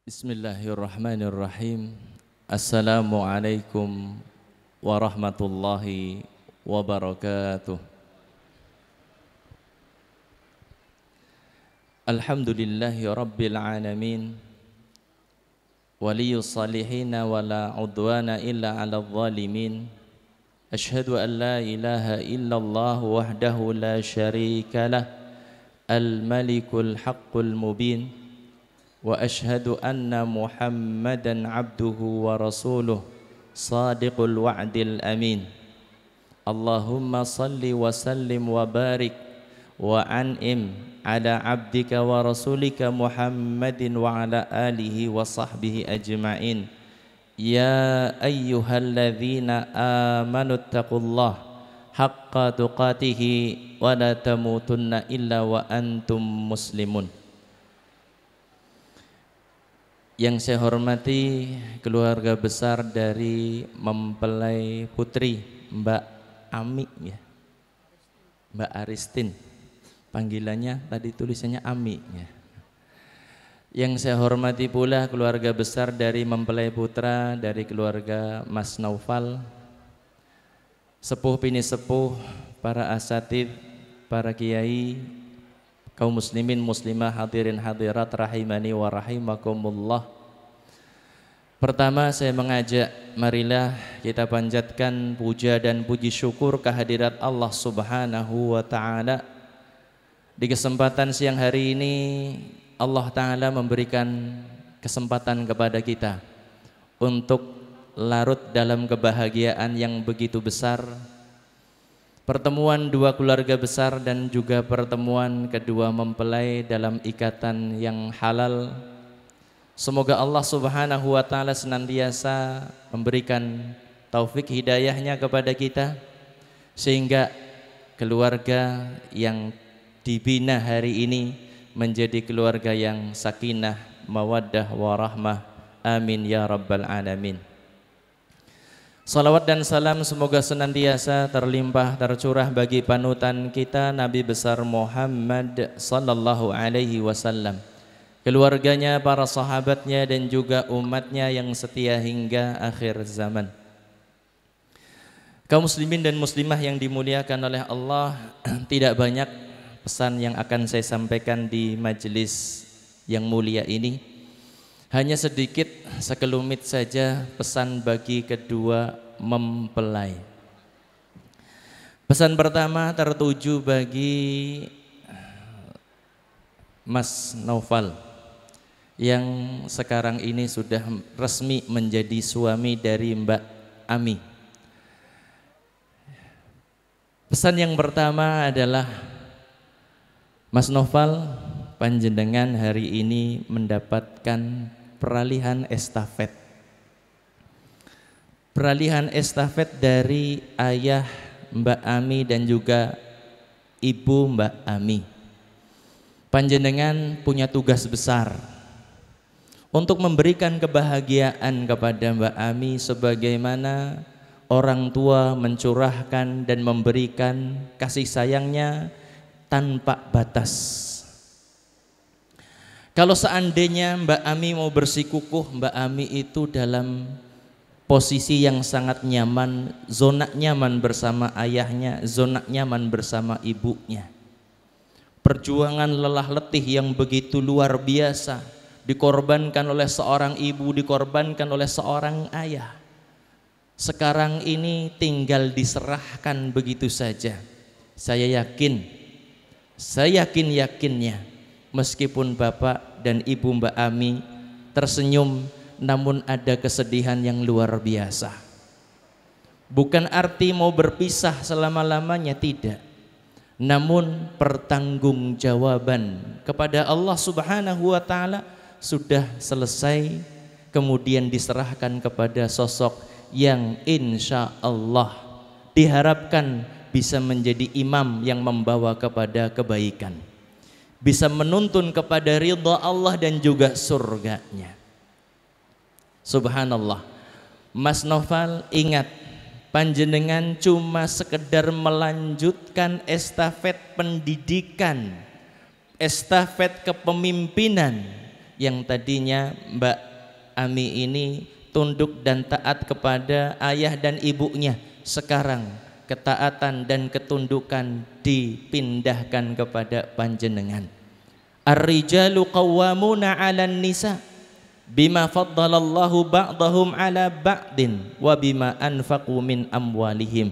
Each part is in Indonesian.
Bismillahirrahmanirrahim. Assalamualaikum warahmatullahi wabarakatuh. Alhamdulillahi rabbil alamin. Waliyus salihin wa la udwana illa 'alal zalimin. Asyhadu an la ilaha illallah wahdahu la syarika lah. Al-malikul haqqul mubin. Wa ashhadu anna Muhammadan abduhu wa rasuluh sadiqul wa'dil amin. Allahumma salli wa sallim wa barik wa an'im ala abdika wa rasulika Muhammadin wa ala alihi wa sahbihi ajma'in. Ya ayyuhalladzina amanu taqullaha haqqa tuqatihi wa la tamutunna illa wa antum muslimun. Yang saya hormati keluarga besar dari mempelai putri Mbak Ami ya. Mbak Aristin. Panggilannya tadi tulisannya Ami ya. Yang saya hormati pula keluarga besar dari mempelai putra dari keluarga Mas Naufal. Sepuh bini sepuh, para asatidz, para kiai, kaum muslimin muslimah hadirin hadirat rahimani wa rahimakumullah. Pertama saya mengajak, marilah kita panjatkan puja dan puji syukur kehadirat Allah Subhanahu wa taala. Di kesempatan siang hari ini Allah taala memberikan kesempatan kepada kita untuk larut dalam kebahagiaan yang begitu besar. Pertemuan dua keluarga besar dan juga pertemuan kedua mempelai dalam ikatan yang halal. Semoga Allah Subhanahu wa taala senantiasa memberikan taufik hidayahnya kepada kita sehingga keluarga yang dibina hari ini menjadi keluarga yang sakinah, mawaddah, warahmah. Amin ya rabbal alamin. Salawat dan salam semoga senantiasa terlimpah tercurah bagi panutan kita Nabi besar Muhammad sallallahu alaihi wasallam, keluarganya, para sahabatnya dan juga umatnya yang setia hingga akhir zaman. Kaum muslimin dan muslimah yang dimuliakan oleh Allah, tidak banyak pesan yang akan saya sampaikan di majelis yang mulia ini. Hanya sedikit sekelumit saja pesan bagi kedua mempelai. Pesan pertama tertuju bagi Mas Naufal yang sekarang ini sudah resmi menjadi suami dari Mbak Ami. Pesan yang pertama adalah, Mas Naufal, panjenengan hari ini mendapatkan peralihan estafet. Peralihan estafet dari ayah Mbak Ami dan juga ibu Mbak Ami. Panjenengan punya tugas besar untuk memberikan kebahagiaan kepada Mbak Ami sebagaimana orang tua mencurahkan dan memberikan kasih sayangnya tanpa batas. Kalau seandainya Mbak Ami mau bersikukuh, Mbak Ami itu dalam posisi yang sangat nyaman, zona nyaman bersama ayahnya, zona nyaman bersama ibunya. Perjuangan lelah letih yang begitu luar biasa dikorbankan oleh seorang ibu, dikorbankan oleh seorang ayah. Sekarang ini tinggal diserahkan begitu saja. Saya yakinnya meskipun bapak dan ibu Mbak Ami tersenyum, namun ada kesedihan yang luar biasa. Bukan arti mau berpisah selama-lamanya, tidak. Namun pertanggungjawaban kepada Allah Subhanahu wa taala sudah selesai, kemudian diserahkan kepada sosok yang insya Allah diharapkan bisa menjadi imam yang membawa kepada kebaikan, bisa menuntun kepada ridha Allah dan juga surganya. Subhanallah. Mas Naufal, ingat, panjenengan cuma sekedar melanjutkan estafet pendidikan, estafet kepemimpinan yang tadinya Mbak Ami ini tunduk dan taat kepada ayah dan ibunya, sekarang ketaatan dan ketundukan dipindahkan kepada panjenengan. Ar-rijalu qawwamuna 'alan nisa bima faddalallahu ba'dahum 'ala ba'din wa bima anfaqu min amwalihim.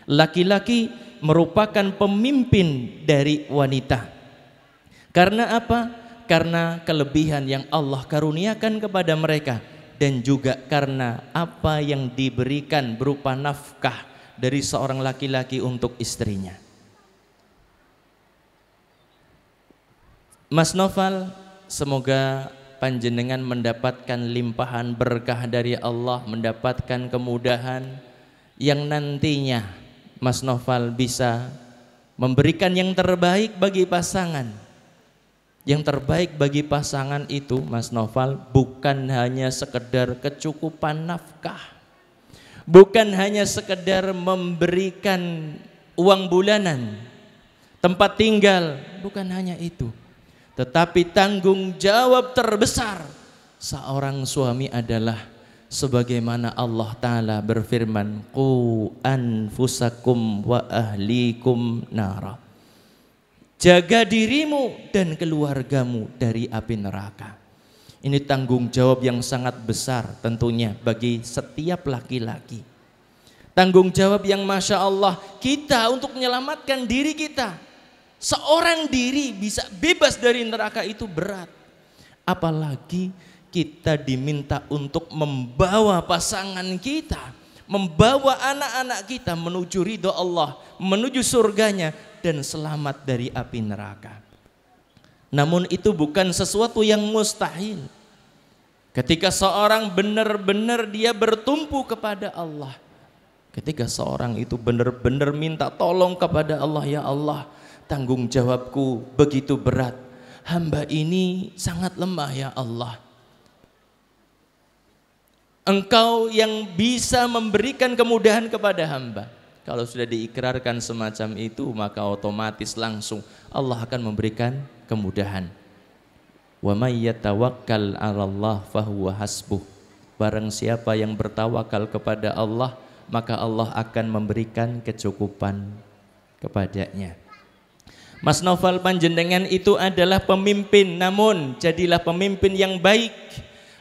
Laki-laki merupakan pemimpin dari wanita. Karena apa? Karena kelebihan yang Allah karuniakan kepada mereka, dan juga karena apa yang diberikan berupa nafkah dari seorang laki-laki untuk istrinya. Mas Noval, semoga panjenengan mendapatkan limpahan berkah dari Allah, mendapatkan kemudahan yang nantinya Mas Noval bisa memberikan yang terbaik bagi pasangan. Yang terbaik bagi pasangan itu, Mas Noval, bukan hanya sekedar kecukupan nafkah, bukan hanya sekedar memberikan uang bulanan, tempat tinggal, bukan hanya itu, tetapi tanggung jawab terbesar seorang suami adalah sebagaimana Allah Ta'ala berfirman, qu anfusakum wa ahlikum nara. Jaga dirimu dan keluargamu dari api neraka. Ini tanggung jawab yang sangat besar tentunya bagi setiap laki-laki. Tanggung jawab yang Masya Allah kita untuk menyelamatkan diri kita. Seorang diri bisa bebas dari neraka itu berat. Apalagi kita diminta untuk membawa pasangan kita, membawa anak-anak kita menuju ridho Allah, menuju surganya, dan selamat dari api neraka. Namun itu bukan sesuatu yang mustahil. Ketika seorang benar-benar dia bertumpu kepada Allah, ketika seorang itu benar-benar minta tolong kepada Allah, ya Allah, tanggung jawabku begitu berat, hamba ini sangat lemah ya Allah. Engkau yang bisa memberikan kemudahan kepada hamba. Kalau sudah diikrarkan semacam itu, maka otomatis langsung Allah akan memberikan kemudahan. Wa may yatawakkal 'alallah fahuwa hasbuh. Barang siapa yang bertawakal kepada Allah, maka Allah akan memberikan kecukupan kepadanya. Mas Noval, panjenengan itu adalah pemimpin, namun jadilah pemimpin yang baik.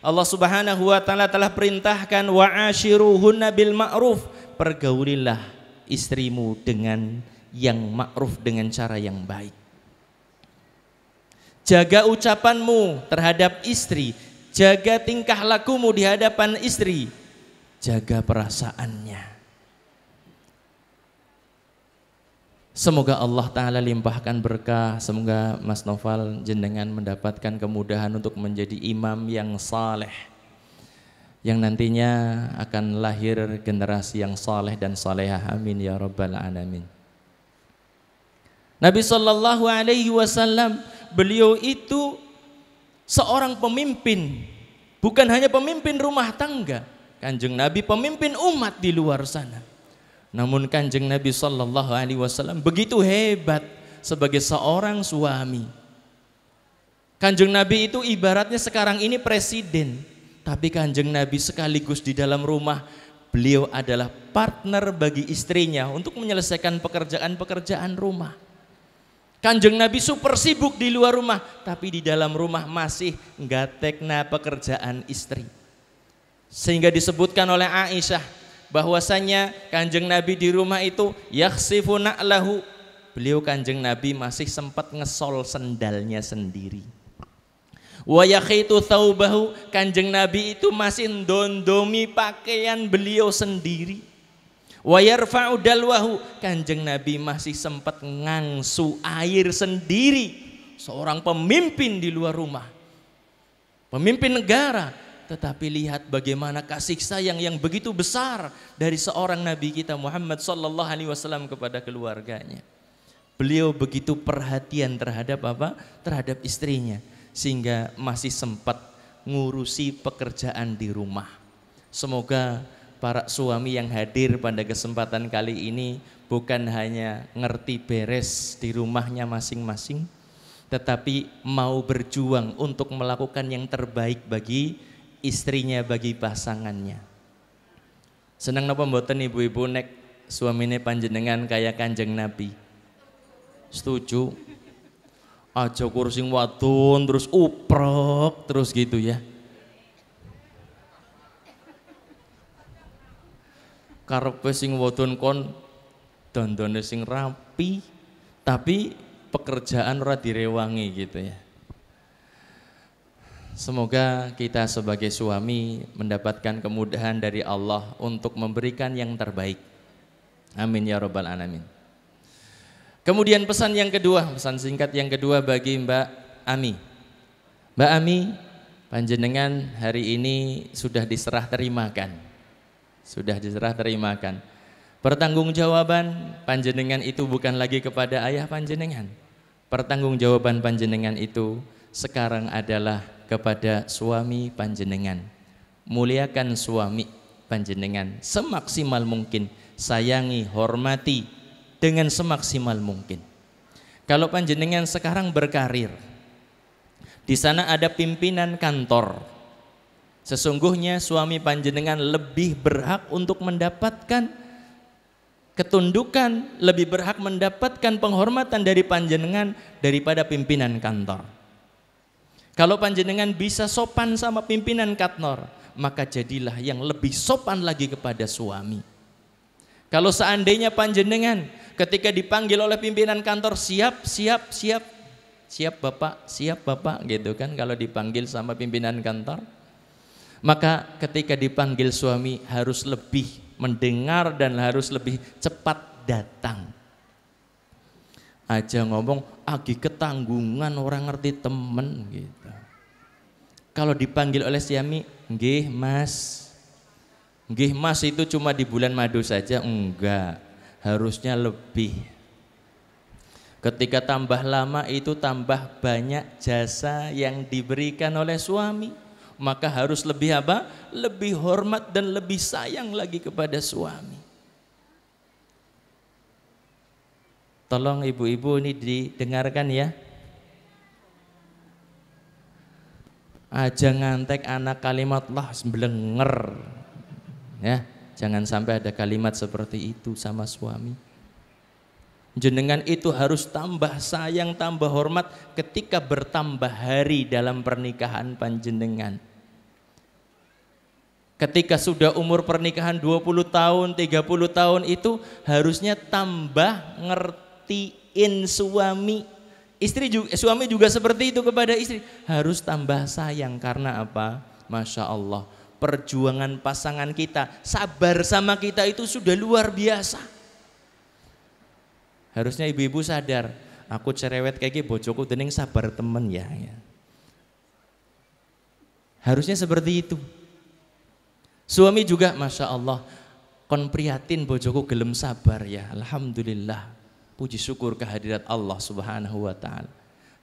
Allah Subhanahu wa taala telah perintahkan wa ashiruhunna bil ma'ruf. Pergaulilah istrimu dengan yang ma'ruf, dengan cara yang baik. Jaga ucapanmu terhadap istri, jaga tingkah lakumu di hadapan istri, jaga perasaannya. Semoga Allah Ta'ala limpahkan berkah. Semoga Mas Noval jenengan mendapatkan kemudahan untuk menjadi imam yang saleh, yang nantinya akan lahir generasi yang saleh dan salehah. Amin ya rabbal alamin. Nabi Sallallahu Alaihi Wasallam, beliau itu seorang pemimpin, bukan hanya pemimpin rumah tangga. Kanjeng Nabi pemimpin umat di luar sana. Namun Kanjeng Nabi Sallallahu Alaihi Wasallam begitu hebat sebagai seorang suami. Kanjeng Nabi itu ibaratnya sekarang ini presiden, tapi Kanjeng Nabi sekaligus di dalam rumah beliau adalah partner bagi istrinya untuk menyelesaikan pekerjaan-pekerjaan rumah. Kanjeng Nabi super sibuk di luar rumah, tapi di dalam rumah masih nggatekna pekerjaan istri. Sehingga disebutkan oleh Aisyah bahwasanya Kanjeng Nabi di rumah itu yakhsifu na'lahu. Beliau Kanjeng Nabi masih sempat ngesol sendalnya sendiri. Wa yakhitu thawbahu, Kanjeng Nabi itu masih ndondomi pakaian beliau sendiri. Wa yarfa'u dalwahu, Kanjeng Nabi masih sempat ngangsu air sendiri. Seorang pemimpin di luar rumah, pemimpin negara, tetapi lihat bagaimana kasih sayang yang begitu besar dari seorang Nabi kita Muhammad Sallallahu Alaihi Wasallam kepada keluarganya. Beliau begitu perhatian terhadap apa? Terhadap istrinya, sehingga masih sempat ngurusi pekerjaan di rumah. Semoga para suami yang hadir pada kesempatan kali ini bukan hanya ngerti beres di rumahnya masing-masing, tetapi mau berjuang untuk melakukan yang terbaik bagi istrinya, bagi pasangannya. Seneng napa mboten ibu-ibu nek suamine panjenengan kaya Kanjeng Nabi? Setuju. Aja kursi wadon terus uprek terus gitu ya. Karepe sing wadon kon dandane sing rapi, tapi pekerjaan ora direwangi gitu ya. Semoga kita sebagai suami mendapatkan kemudahan dari Allah untuk memberikan yang terbaik. Amin ya rabbal alamin. Kemudian pesan yang kedua, pesan singkat yang kedua bagi Mbak Ami. Mbak Ami, panjenengan hari ini sudah diserah terimakan. Sudah diserah terimakan. Pertanggungjawaban panjenengan itu bukan lagi kepada ayah panjenengan. Pertanggungjawaban panjenengan itu sekarang adalah kepada suami panjenengan. Muliakan suami panjenengan semaksimal mungkin, sayangi, hormati dengan semaksimal mungkin. Kalau panjenengan sekarang berkarir, di sana ada pimpinan kantor. Sesungguhnya suami panjenengan lebih berhak untuk mendapatkan ketundukan, lebih berhak mendapatkan penghormatan dari panjenengan daripada pimpinan kantor. Kalau panjenengan bisa sopan sama pimpinan kantor, maka jadilah yang lebih sopan lagi kepada suami. Kalau seandainya panjenengan ketika dipanggil oleh pimpinan kantor siap bapak gitu kan, kalau dipanggil sama pimpinan kantor, maka ketika dipanggil suami harus lebih mendengar dan harus lebih cepat datang. Aja ngomong agi ketanggungan orang ngerti temen gitu. Kalau dipanggil oleh suami, nggih mas itu cuma di bulan madu saja, enggak, harusnya lebih. Ketika tambah lama itu tambah banyak jasa yang diberikan oleh suami, maka harus lebih apa? Lebih hormat dan lebih sayang lagi kepada suami. Tolong ibu-ibu ini didengarkan ya. Aja ngantek anak kalimat lah semblenger. Ya, jangan sampai ada kalimat seperti itu sama suami. Jenengan itu harus tambah sayang, tambah hormat ketika bertambah hari dalam pernikahan panjenengan. Ketika sudah umur pernikahan 20 tahun, 30 tahun itu harusnya tambah ngertiin suami. Suami juga seperti itu kepada istri, harus tambah sayang. Karena apa? Masya Allah, perjuangan pasangan kita, sabar sama kita itu sudah luar biasa. Harusnya ibu-ibu sadar, aku cerewet kayak gini bojoku dening sabar temen ya. Harusnya seperti itu. Suami juga Masya Allah, kon prihatin bojoku gelem sabar ya, alhamdulillah. Puji syukur kehadirat Allah Subhanahu wa ta'ala.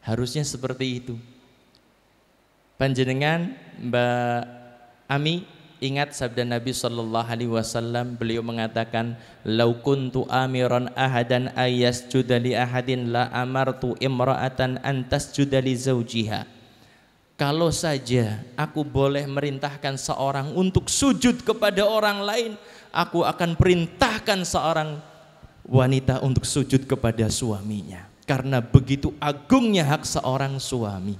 Harusnya seperti itu. Panjenengan Mbak Ami ingat sabda Nabi sallallahu alaihi wasallam, beliau mengatakan, "Lau kuntu amiran ahadan ayasjuda li ahadin la amartu imra'atan an tasjuda li zawjiha." Kalau saja aku boleh merintahkan seorang untuk sujud kepada orang lain, aku akan perintahkan seorang wanita untuk sujud kepada suaminya, karena begitu agungnya hak seorang suami.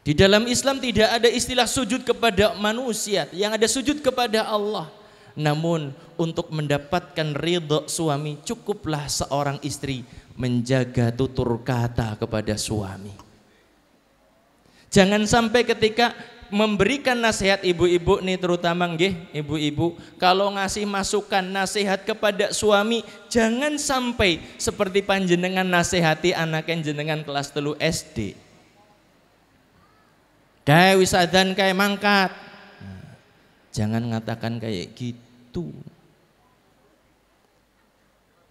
Di dalam Islam tidak ada istilah sujud kepada manusia, yang ada sujud kepada Allah. Namun untuk mendapatkan ridho suami, cukuplah seorang istri menjaga tutur kata kepada suami. Jangan sampai ketika memberikan nasihat, ibu-ibu nih terutama nggih, ibu-ibu kalau ngasih masukan nasihat kepada suami, jangan sampai seperti panjenengan nasihati anak jenengan kelas 3 SD. Kayak wisadan kayak mangkat. Jangan ngatakan kayak gitu.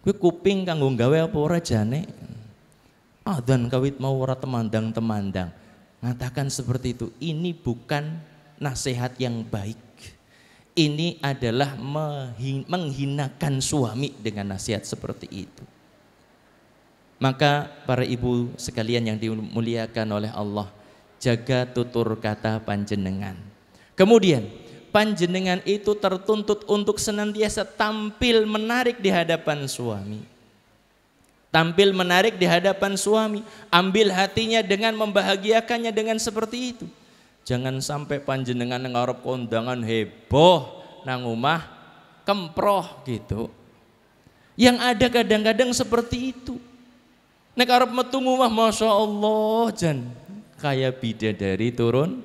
Kuwi kuping kanggo gawe apa ora jane? Adzan kawit mau ora temandang-temandang. Ngatakan seperti itu, ini bukan nasihat yang baik. Ini adalah menghinakan suami dengan nasihat seperti itu. Maka para ibu sekalian yang dimuliakan oleh Allah, jaga tutur kata panjenengan. Kemudian panjenengan itu tertuntut untuk senantiasa tampil menarik di hadapan suami. Tampil menarik di hadapan suami, ambil hatinya dengan membahagiakannya dengan seperti itu. Jangan sampai panjenengan ngarep kondangan heboh nang omah kemproh gitu. Yang ada kadang-kadang seperti itu. Nek arep metu omah Masya Allah jan kayak bidadari turun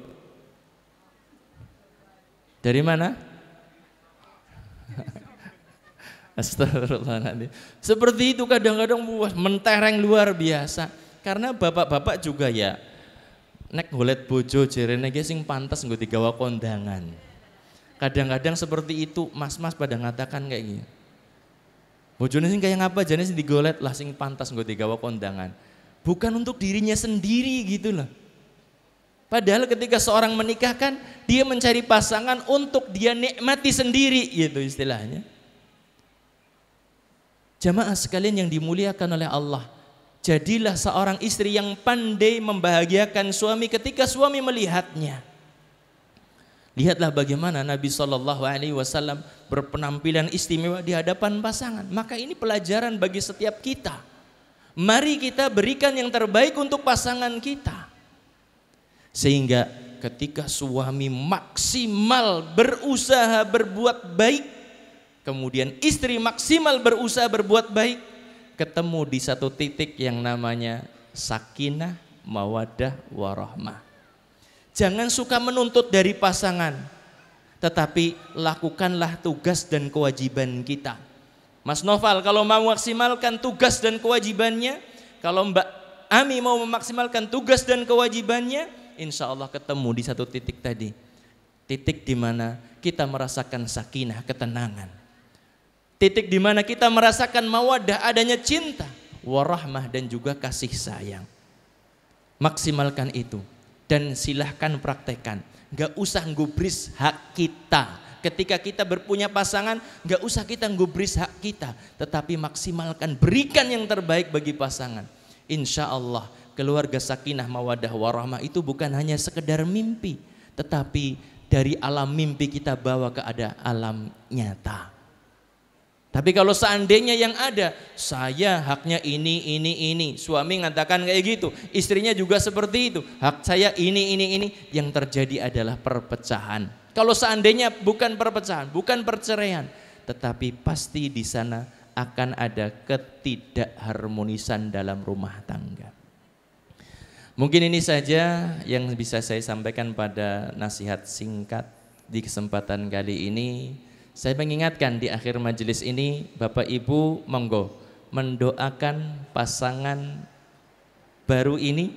dari mana? Astagfirullahaladzim. Seperti itu kadang-kadang mentereng luar biasa. Karena bapak-bapak juga ya nek golet bojo jerene ge sing pantes nggo digawa kondangan. Kadang-kadang seperti itu mas-mas pada ngatakan kayak gini. Bojone sing kayak ngapa jane sing digolet lah sing pantas nggo digawa kondangan. Bukan untuk dirinya sendiri gitu loh. Padahal ketika seorang menikahkan, dia mencari pasangan untuk dia nikmati sendiri gitu istilahnya. Jamaah sekalian yang dimuliakan oleh Allah, jadilah seorang istri yang pandai membahagiakan suami ketika suami melihatnya. Lihatlah bagaimana Nabi SAW berpenampilan istimewa di hadapan pasangan. Maka ini pelajaran bagi setiap kita. Mari kita berikan yang terbaik untuk pasangan kita. Sehingga ketika suami maksimal berusaha berbuat baik, kemudian istri maksimal berusaha berbuat baik, ketemu di satu titik yang namanya sakinah, mawaddah, warahmah. Jangan suka menuntut dari pasangan, tetapi lakukanlah tugas dan kewajiban kita. Mas Noval kalau mau maksimalkan tugas dan kewajibannya, kalau Mbak Ami mau memaksimalkan tugas dan kewajibannya, insya Allah ketemu di satu titik tadi. Titik di mana kita merasakan sakinah, ketenangan. Titik di mana kita merasakan mawaddah, adanya cinta, warahmah dan juga kasih sayang. Maksimalkan itu. Dan silahkan praktekkan. Gak usah ngubris hak kita. Ketika kita berpunya pasangan, gak usah kita ngubris hak kita. Tetapi maksimalkan, berikan yang terbaik bagi pasangan. Insya Allah keluarga sakinah mawaddah warahmah itu bukan hanya sekedar mimpi. Tetapi dari alam mimpi kita bawa ke alam nyata. Tapi kalau seandainya yang ada, saya haknya ini, suami mengatakan kayak gitu, istrinya juga seperti itu, hak saya ini, yang terjadi adalah perpecahan. Kalau seandainya bukan perpecahan, bukan perceraian, tetapi pasti di sana akan ada ketidakharmonisan dalam rumah tangga. Mungkin ini saja yang bisa saya sampaikan pada nasihat singkat di kesempatan kali ini. Saya mengingatkan di akhir majelis ini, Bapak Ibu monggo mendoakan pasangan baru ini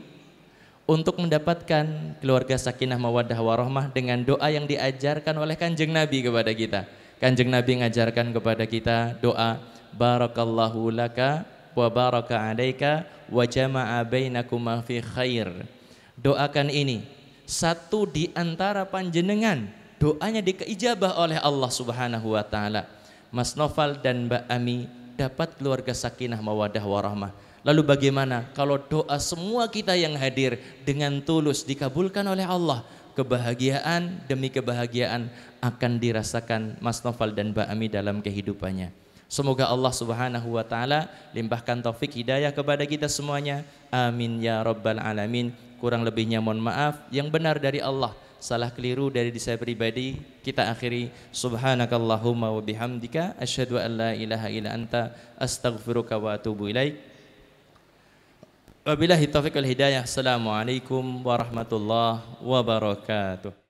untuk mendapatkan keluarga sakinah mawaddah warahmah dengan doa yang diajarkan oleh Kanjeng Nabi kepada kita. Kanjeng Nabi mengajarkan kepada kita doa barakallahu laka wa baraka alaika wa jama'a bainakuma fi khair. Doakan ini, satu di antara panjenengan doanya diijabah oleh Allah Subhanahu wa taala. Mas Noval dan Mbak Ami dapat keluarga sakinah mawaddah warahmah. Lalu bagaimana kalau doa semua kita yang hadir dengan tulus dikabulkan oleh Allah? Kebahagiaan demi kebahagiaan akan dirasakan Mas Noval dan Mbak Ami dalam kehidupannya. Semoga Allah Subhanahu wa taala limpahkan taufik hidayah kepada kita semuanya. Amin ya rabbal alamin. Kurang lebihnya mohon maaf, yang benar dari Allah, salah keliru dari diri saya pribadi. Kita akhiri subhanakallahumma wa bihamdika asyhadu an la ilaha illa anta astaghfiruka wa atubu ilaik. Wabillahi taufiq wal hidayah. Assalamualaikum warahmatullahi wabarakatuh.